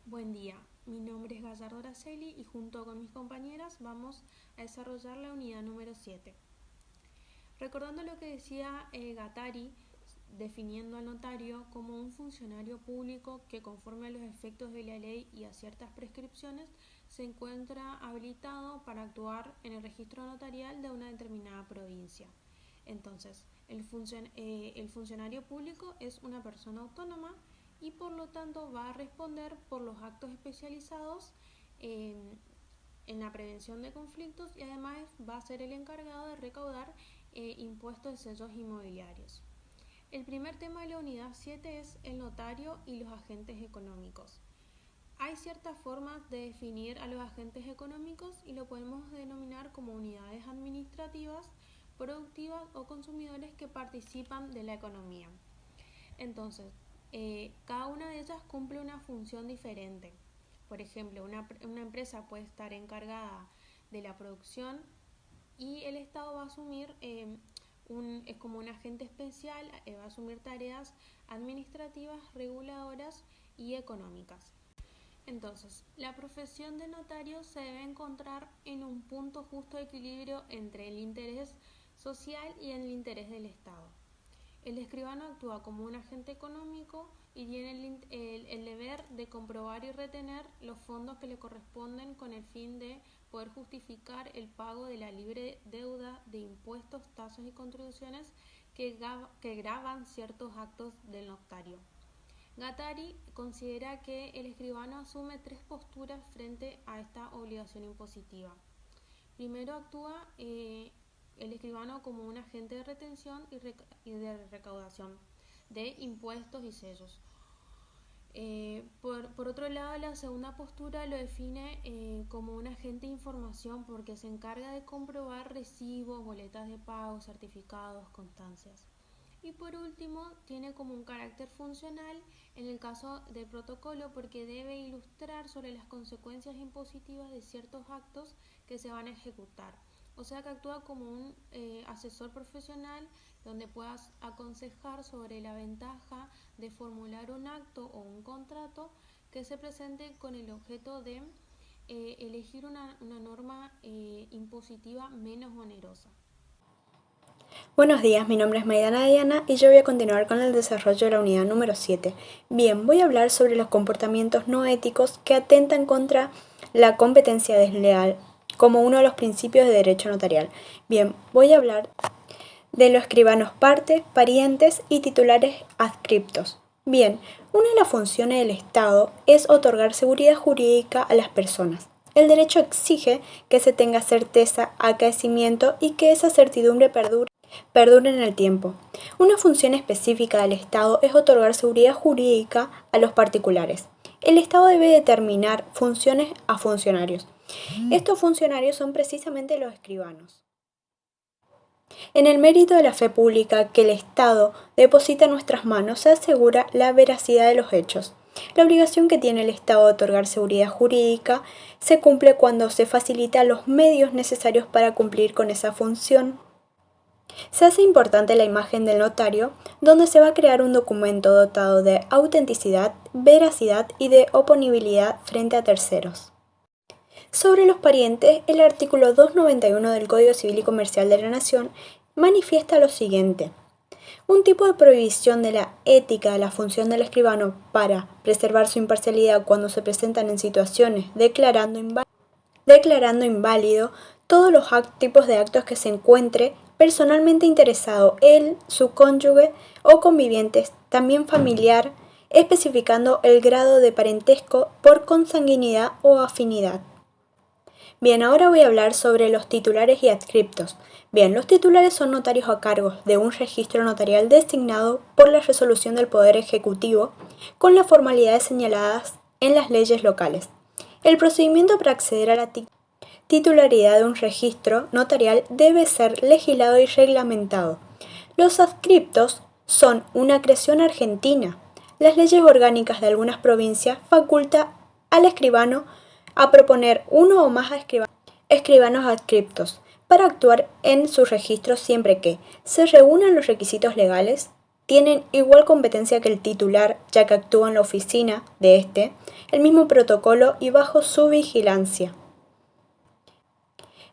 Buen día, mi nombre es Gallardo Araceli y junto con mis compañeras vamos a desarrollar la unidad número 7. Recordando lo que decía Gattari, definiendo al notario como un funcionario público que conforme a los efectos de la ley y a ciertas prescripciones se encuentra habilitado para actuar en el registro notarial de una determinada provincia. Entonces, el funcionario público es una persona autónoma y por lo tanto va a responder por los actos especializados eh, en la prevención de conflictos y además va a ser el encargado de recaudar impuestos de sellos inmobiliarios. El primer tema de la unidad 7 es el notario y los agentes económicos. Hay ciertas formas de definir a los agentes económicos y lo podemos denominar como unidades administrativas, productivas o consumidores que participan de la economía. Entonces, cada una de ellas cumple una función diferente. Por ejemplo, una empresa puede estar encargada de la producción y el Estado va a asumir, es como un agente especial, va a asumir tareas administrativas, reguladoras y económicas. Entonces, la profesión de notario se debe encontrar en un punto justo de equilibrio entre el interés social y el interés del Estado. El escribano actúa como un agente económico y tiene el deber de comprobar y retener los fondos que le corresponden con el fin de poder justificar el pago de la libre deuda de impuestos, tasas y contribuciones que gravan ciertos actos del notario. Gattari considera que el escribano asume tres posturas frente a esta obligación impositiva. Primero actúa el escribano como un agente de retención y de recaudación de impuestos y sellos. Por otro lado, la segunda postura lo define como un agente de información porque se encarga de comprobar recibos, boletas de pago, certificados, constancias. Y por último, tiene como un carácter funcional en el caso del protocolo porque debe ilustrar sobre las consecuencias impositivas de ciertos actos que se van a ejecutar. O sea que actúa como un asesor profesional donde puedas aconsejar sobre la ventaja de formular un acto o un contrato que se presente con el objeto de elegir una norma impositiva menos onerosa. Buenos días, mi nombre es Maidana Diana y yo voy a continuar con el desarrollo de la unidad número 7. Bien, voy a hablar sobre los comportamientos no éticos que atentan contra la competencia desleal como uno de los principios de derecho notarial. Bien, voy a hablar de los escribanos partes, parientes y titulares adscriptos. Bien, una de las funciones del Estado es otorgar seguridad jurídica a las personas. El derecho exige que se tenga certeza, acaecimiento y que esa certidumbre perdure en el tiempo. Una función específica del Estado es otorgar seguridad jurídica a los particulares. El Estado debe determinar funciones a funcionarios. Estos funcionarios son precisamente los escribanos. En el mérito de la fe pública que el Estado deposita en nuestras manos se asegura la veracidad de los hechos. La obligación que tiene el Estado de otorgar seguridad jurídica se cumple cuando se facilita los medios necesarios para cumplir con esa función. Se hace importante la imagen del notario, donde se va a crear un documento dotado de autenticidad, veracidad y de oponibilidad frente a terceros. Sobre los parientes, el artículo 291 del Código Civil y Comercial de la Nación manifiesta lo siguiente. Un tipo de prohibición de la ética de la función del escribano para preservar su imparcialidad cuando se presentan en situaciones declarando inválido todos los tipos de actos que se encuentre personalmente interesado él, su cónyuge o convivientes, también familiar, especificando el grado de parentesco por consanguinidad o afinidad. Bien, ahora voy a hablar sobre los titulares y adscriptos. Bien, los titulares son notarios a cargo de un registro notarial designado por la resolución del Poder Ejecutivo con las formalidades señaladas en las leyes locales. El procedimiento para acceder a la titularidad de un registro notarial debe ser legislado y reglamentado. Los adscriptos son una creación argentina. Las leyes orgánicas de algunas provincias facultan al escribano a proponer uno o más escribanos adscriptos para actuar en su registro siempre que se reúnan los requisitos legales, tienen igual competencia que el titular, ya que actúa en la oficina de este, el mismo protocolo y bajo su vigilancia.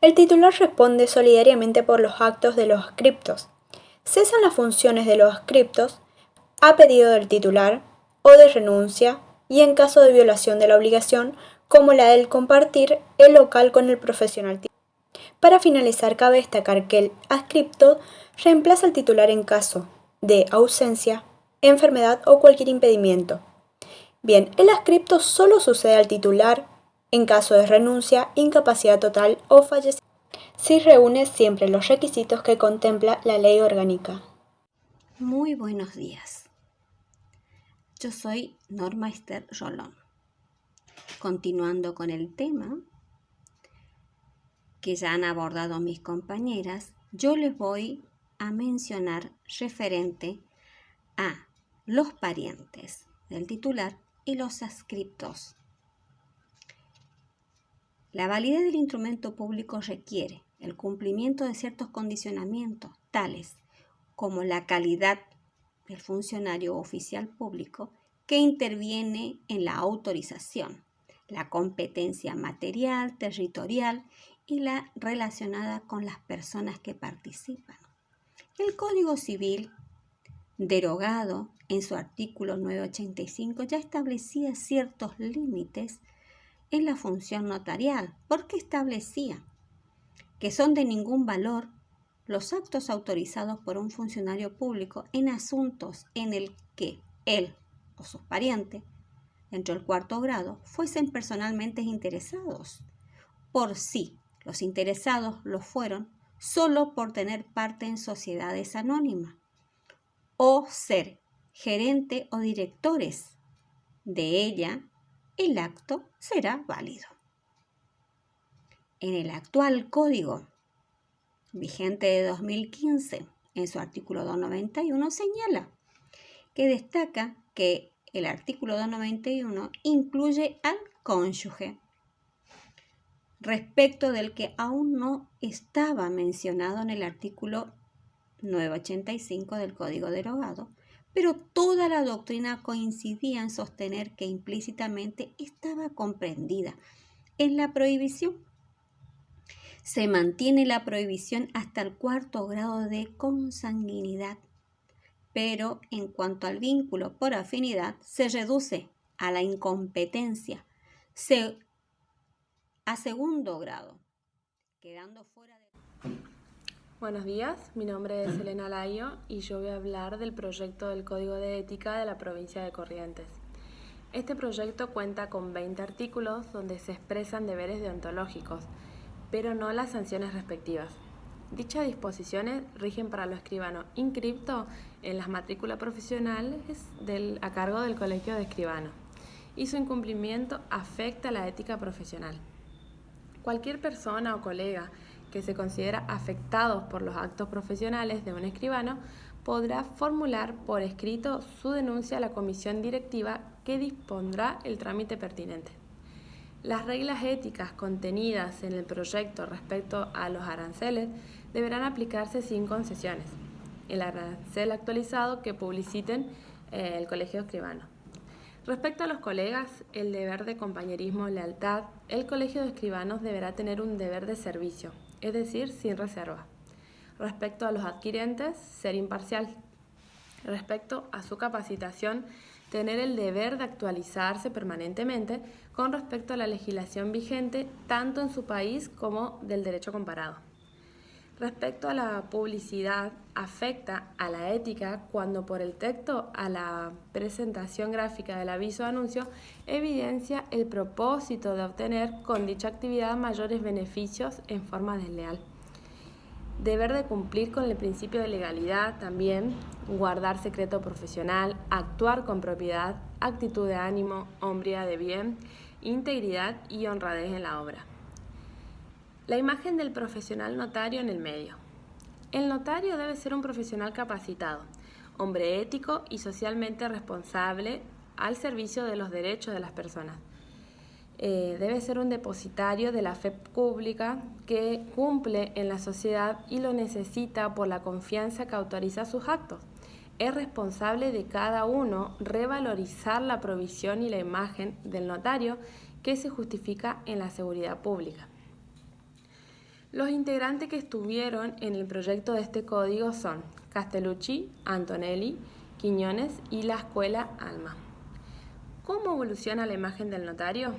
El titular responde solidariamente por los actos de los adscriptos. Cesan las funciones de los adscriptos a pedido del titular o de renuncia y en caso de violación de la obligación, como la del compartir el local con el profesional. Para finalizar, cabe destacar que el adscripto reemplaza al titular en caso de ausencia, enfermedad o cualquier impedimento. Bien, el adscripto solo sucede al titular en caso de renuncia, incapacidad total o fallecimiento, si reúne siempre los requisitos que contempla la ley orgánica. Muy buenos días. Yo soy Norma Esther Rolón. Continuando con el tema que ya han abordado mis compañeras, yo les voy a mencionar referente a los parientes del titular y los adscriptos. La validez del instrumento público requiere el cumplimiento de ciertos condicionamientos, tales como la calidad del funcionario oficial público que interviene en la autorización, la competencia material, territorial y la relacionada con las personas que participan. El Código Civil, derogado en su artículo 985, ya establecía ciertos límites en la función notarial, porque establecía que son de ningún valor los actos autorizados por un funcionario público en asuntos en el que él o sus parientes, dentro del cuarto grado, fuesen personalmente interesados. Por sí, los interesados lo fueron solo por tener parte en sociedades anónimas o ser gerente o directores de ella, el acto será válido. En el actual código vigente de 2015, en su artículo 291, señala que destaca que el artículo 291 incluye al cónyuge, respecto del que aún no estaba mencionado en el artículo 985 del Código derogado, pero toda la doctrina coincidía en sostener que implícitamente estaba comprendida en la prohibición. Se mantiene la prohibición hasta el cuarto grado de consanguinidad, pero en cuanto al vínculo por afinidad, se reduce a la incompetencia a segundo grado, quedando fuera de... Buenos días, mi nombre es Elena Layo y yo voy a hablar del proyecto del Código de Ética de la provincia de Corrientes. Este proyecto cuenta con 20 artículos donde se expresan deberes deontológicos, pero no las sanciones respectivas. Dichas disposiciones rigen para lo escribano inscripto en las matrículas profesionales a cargo del Colegio de Escribanos y su incumplimiento afecta la ética profesional. Cualquier persona o colega que se considera afectados por los actos profesionales de un escribano podrá formular por escrito su denuncia a la comisión directiva que dispondrá el trámite pertinente. Las reglas éticas contenidas en el proyecto respecto a los aranceles deberán aplicarse sin concesiones. El arancel actualizado que publiciten el Colegio Escribano. Respecto a los colegas, el deber de compañerismo o lealtad, el Colegio de Escribanos deberá tener un deber de servicio, es decir, sin reserva. Respecto a los adquirentes, ser imparcial. Respecto a su capacitación, tener el deber de actualizarse permanentemente con respecto a la legislación vigente tanto en su país como del derecho comparado. Respecto a la publicidad, afecta a la ética cuando por el texto a la presentación gráfica del aviso de anuncio evidencia el propósito de obtener con dicha actividad mayores beneficios en forma desleal. Deber de cumplir con el principio de legalidad también, guardar secreto profesional, actuar con propiedad, actitud de ánimo, hombría de bien, integridad y honradez en la obra. La imagen del profesional notario en el medio. El notario debe ser un profesional capacitado, hombre ético y socialmente responsable al servicio de los derechos de las personas. Debe ser un depositario de la fe pública que cumple en la sociedad y lo necesita por la confianza que autoriza sus actos. es responsable de cada uno revalorizar la provisión y la imagen del notario que se justifica en la seguridad pública. Los integrantes que estuvieron en el proyecto de este código son Castellucci, Antonelli, Quiñones y la Escuela Alma. ¿Cómo evoluciona la imagen del notario?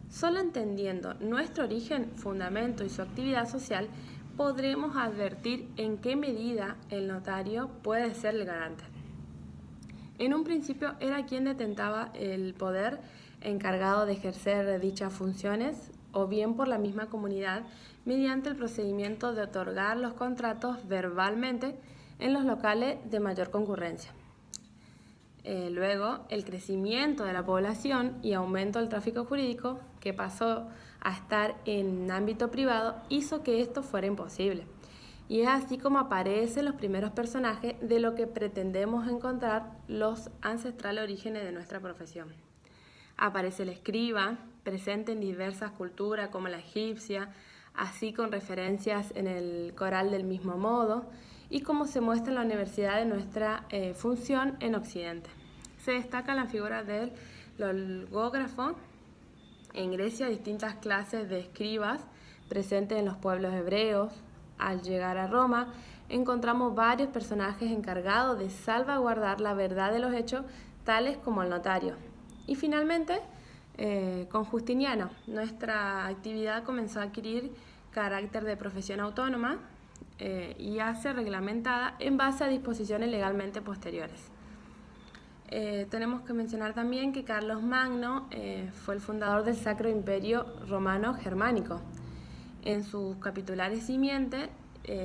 Solo entendiendo nuestro origen, fundamento y su actividad social, podremos advertir en qué medida el notario puede ser el garante. En un principio era quien detentaba el poder encargado de ejercer dichas funciones, o bien por la misma comunidad, mediante el procedimiento de otorgar los contratos verbalmente en los locales de mayor concurrencia. Luego, el crecimiento de la población y aumento del tráfico jurídico, que pasó a estar en ámbito privado, hizo que esto fuera imposible. Y es así como aparecen los primeros personajes de lo que pretendemos encontrar los ancestrales orígenes de nuestra profesión. Aparece el escriba, presente en diversas culturas como la egipcia, así con referencias en el coral del mismo modo, y como se muestra en la universidad de nuestra función en Occidente. Se destaca la figura del logógrafo. En Grecia, distintas clases de escribas presentes en los pueblos hebreos. Al llegar a Roma, encontramos varios personajes encargados de salvaguardar la verdad de los hechos, tales como el notario. Y finalmente, con Justiniano, nuestra actividad comenzó a adquirir carácter de profesión autónoma y a ser reglamentada en base a disposiciones legalmente posteriores. Tenemos que mencionar también que Carlos Magno fue el fundador del Sacro Imperio Romano Germánico. En sus capitulares simiente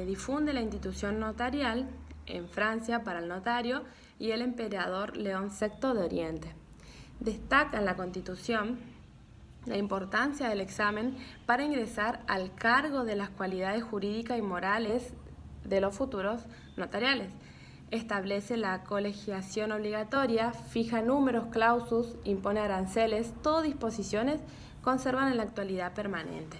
difunde la institución notarial en Francia para el notario y el emperador León VI de Oriente. Destaca en la Constitución la importancia del examen para ingresar al cargo de las cualidades jurídicas y morales de los futuros notariales. Establece la colegiación obligatoria, fija números clausus, impone aranceles, todas disposiciones conservan en la actualidad permanente.